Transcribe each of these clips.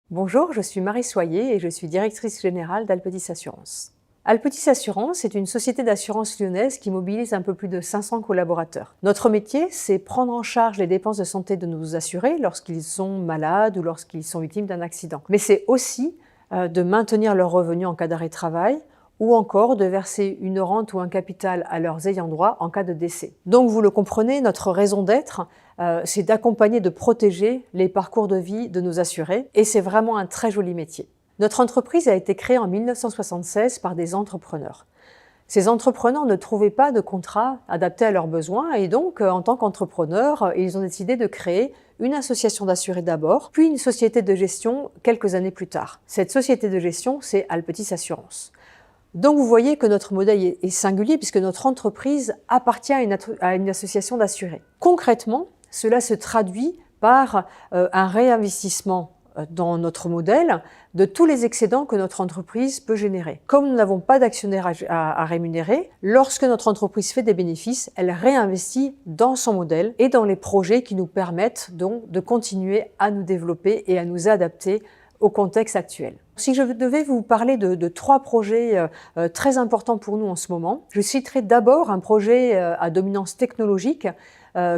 Bonjour, je suis Marie Soyer et je suis directrice générale d'Alpetis Assurance. Alpetis Assurance est une société d'assurance lyonnaise qui mobilise un peu plus de 500 collaborateurs. Notre métier, c'est prendre en charge les dépenses de santé de nos assurés lorsqu'ils sont malades ou lorsqu'ils sont victimes d'un accident. Mais c'est aussi de maintenir leurs revenus en cas d'arrêt de travail ou encore de verser une rente ou un capital à leurs ayants droit en cas de décès. Donc vous le comprenez, notre raison d'être, c'est d'accompagner, de protéger les parcours de vie de nos assurés et c'est vraiment un très joli métier. Notre entreprise a été créée en 1976 par des entrepreneurs. Ces entrepreneurs ne trouvaient pas de contrat adapté à leurs besoins et donc, en tant qu'entrepreneurs, ils ont décidé de créer une association d'assurés d'abord, puis une société de gestion quelques années plus tard. Cette société de gestion, c'est Alpetis Assurance. Donc vous voyez que notre modèle est singulier puisque notre entreprise appartient à une association d'assurés. Concrètement, cela se traduit par un réinvestissement dans notre modèle de tous les excédents que notre entreprise peut générer. Comme nous n'avons pas d'actionnaires à rémunérer, lorsque notre entreprise fait des bénéfices, elle réinvestit dans son modèle et dans les projets qui nous permettent donc de continuer à nous développer et à nous adapter au contexte actuel. Si je devais vous parler de trois projets très importants pour nous en ce moment, je citerai d'abord un projet à dominance technologique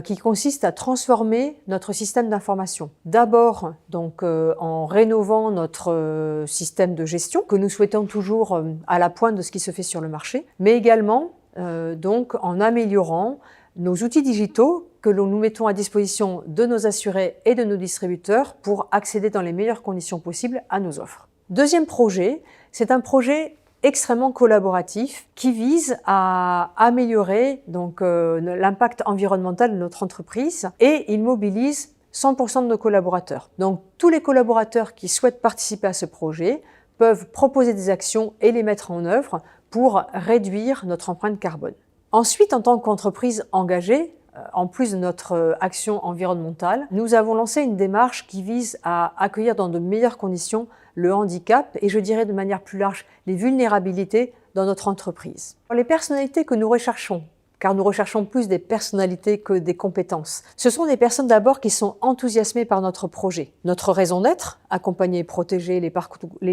qui consiste à transformer notre système d'information. D'abord, donc, en rénovant notre système de gestion, que nous souhaitons toujours à la pointe de ce qui se fait sur le marché, mais également donc, en améliorant nos outils digitaux que nous mettons à disposition de nos assurés et de nos distributeurs pour accéder dans les meilleures conditions possibles à nos offres. Deuxième projet, c'est un projet extrêmement collaboratif qui vise à améliorer donc l'impact environnemental de notre entreprise et il mobilise 100% de nos collaborateurs. Donc tous les collaborateurs qui souhaitent participer à ce projet peuvent proposer des actions et les mettre en œuvre pour réduire notre empreinte carbone. Ensuite, en tant qu'entreprise engagée, en plus de notre action environnementale, nous avons lancé une démarche qui vise à accueillir dans de meilleures conditions le handicap et je dirais de manière plus large les vulnérabilités dans notre entreprise. Les personnalités que nous recherchons, car nous recherchons plus des personnalités que des compétences. Ce sont des personnes d'abord qui sont enthousiasmées par notre projet. Notre raison d'être, accompagner et protéger les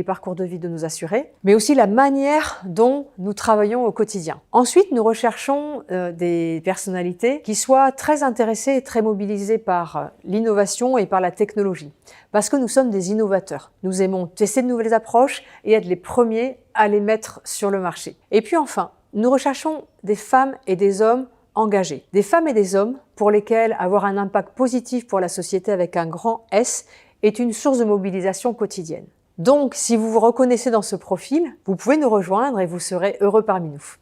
parcours de vie de nos assurés, mais aussi la manière dont nous travaillons au quotidien. Ensuite, nous recherchons des personnalités qui soient très intéressées et très mobilisées par l'innovation et par la technologie. Parce que nous sommes des innovateurs. Nous aimons tester de nouvelles approches et être les premiers à les mettre sur le marché. Et puis enfin, nous recherchons des femmes et des hommes engagés. Des femmes et des hommes pour lesquels avoir un impact positif pour la société avec un grand S est une source de mobilisation quotidienne. Donc, si vous vous reconnaissez dans ce profil, vous pouvez nous rejoindre et vous serez heureux parmi nous.